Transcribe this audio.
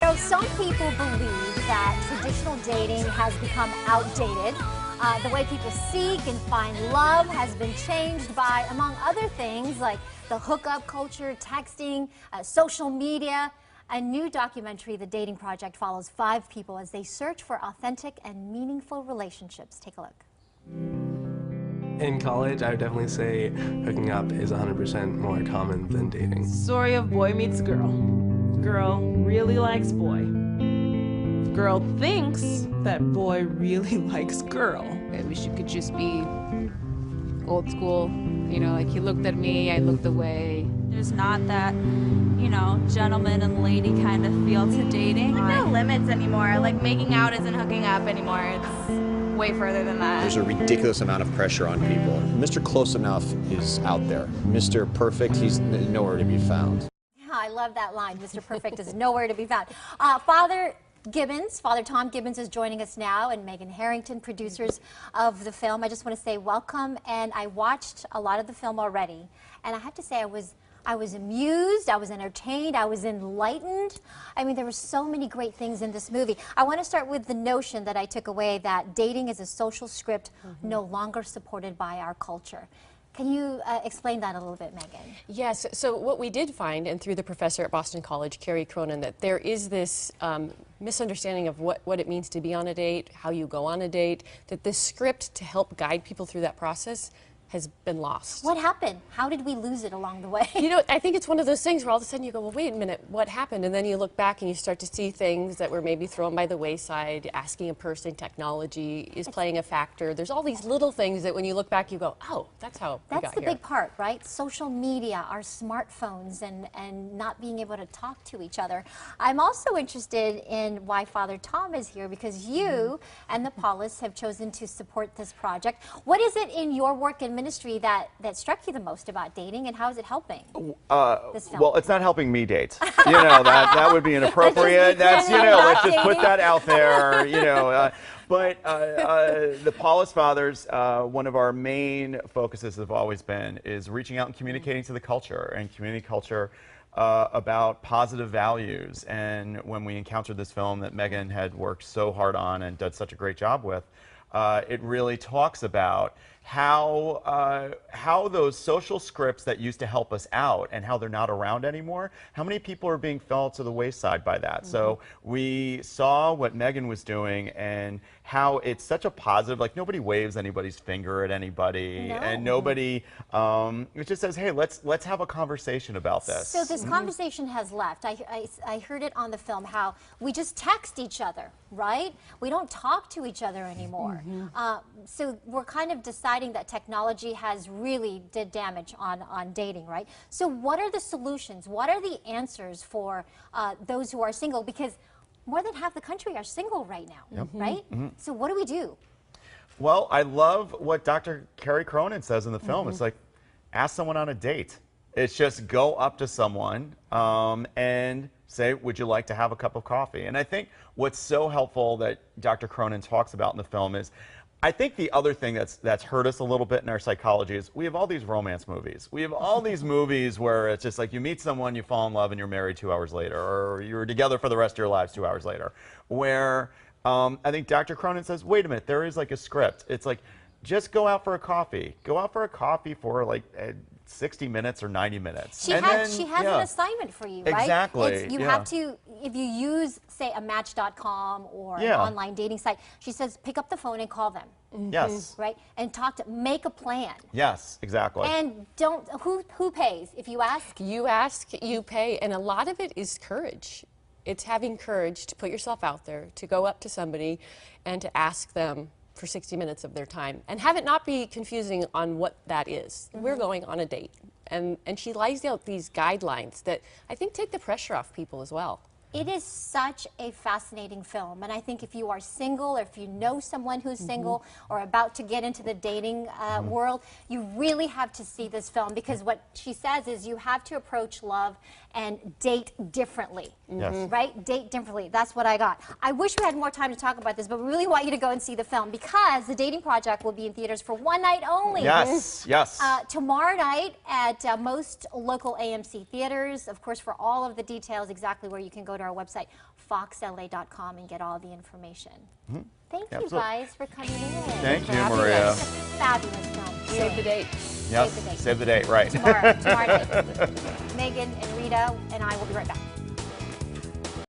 know, some people believe that traditional dating has become outdated. The way people seek and find love has been changed by, among other things, like the hookup culture, texting, social media. A new documentary, The Dating Project, follows 5 people as they search for authentic and meaningful relationships. Take a look. In college, I would definitely say hooking up is 100% more common than dating. Story of boy meets girl. Girl really likes boy. Girl thinks that boy really likes girl. I wish you could just be old school. You know, like he looked at me, I looked away. There's not that, you know, gentleman and lady kind of feel to dating. No limits anymore. Like making out isn't hooking up anymore. It's way further than that. There's a ridiculous amount of pressure on people. Mr. Close Enough is out there. Mr. Perfect, he's nowhere to be found. Yeah, I love that line. Mr. Perfect is nowhere to be found. Father Tom Gibbons is joining us now, and Megan Harrington, producers of the film. I just want to say welcome, and I watched a lot of the film already, and I have to say I was amused, I was entertained, I was enlightened. I mean, there were so many great things in this movie. I want to start with the notion that I took away, that dating is a social script no longer supported by our culture. Can you explain that a little bit, Megan? Yes, so what we did find, and through the professor at Boston College, Carrie Cronin, that there is this misunderstanding of what it means to be on a date, how you go on a date, that this script to help guide people through that process has been lost. What happened? How did we lose it along the way? You know, I think it's one of those things where all of a sudden you go, well, wait a minute, what happened? And then you look back and you start to see things that were maybe thrown by the wayside. Asking a person, technology is playing a factor. There's all these little things that when you look back, you go, oh, that's how we got here. That's the big part, right? Social media, our smartphones, and not being able to talk to each other. I'm also interested in why Father Tom is here, because you and the Paulists have chosen to support this project. What is it in your work in ministry that struck you the most about dating, and how is it helping this film? Well, it's not helping me date. You know, that would be inappropriate. That's, you know, let's just put that out there, you know. But the Paulist Fathers, one of our main focuses have always been is reaching out and communicating to the culture, and community culture about positive values. And when we encountered this film that Megan had worked so hard on and did such a great job with, it really talks about how those social scripts that used to help us out and how they're not around anymore, how many people are being fell to the wayside by that. So we saw what Megan was doing and how it's such a positive, like nobody waves anybody's finger at anybody, and nobody, it just says, hey, let's have a conversation about this. So this conversation has left. I heard it on the film, how we just text each other, right? We don't talk to each other anymore. So we're kind of deciding that technology has really did damage on dating, right? So what are the solutions? What are the answers for those who are single? Because more than half the country are single right now, right? So what do we do? Well, I love what Dr. Carrie Cronin says in the film. It's like, ask someone on a date. It's just go up to someone and say, would you like to have a cup of coffee? And I think what's so helpful that Dr. Cronin talks about in the film is, I think the other thing that's hurt us a little bit in our psychology is we have all these romance movies. We have all these movies where it's just like you meet someone, you fall in love, and you're married 2 hours later, or you're together for the rest of your lives 2 hours later. Where I think Dr. Cronin says, wait a minute, there is like a script. It's like, just go out for a coffee. Go out for a coffee for like 60 minutes or 90 minutes. She has an assignment for you, right? Exactly. You have to, if you use, say, a Match.com or an online dating site, she says, pick up the phone and call them. Yes. Right? And make a plan. Yes, exactly. And who pays? If you ask? You ask, you pay, and a lot of it is courage. It's having courage to put yourself out there, to go up to somebody and to ask them for 60 minutes of their time, and have it not be confusing on what that is. We're going on a date, and she lays out these guidelines that I think take the pressure off people as well. It is such a fascinating film, and I think if you are single, or if you know someone who's single or about to get into the dating world, you really have to see this film, because what she says is you have to approach love and date differently, right? Date differently. That's what I got. I wish we had more time to talk about this, but we really want you to go and see the film, because The Dating Project will be in theaters for one night only. Yes, yes. Tomorrow night at most local AMC theaters. Of course, for all of the details, exactly where you can go to our website, foxla.com and get all the information. Thank you Absolutely. guys for coming in. Thank you, having Maria. us. It's a fabulous film. Save the date. Yep. Save the date. Save the date, right. Tomorrow night. Megan and Rita and I will be right back.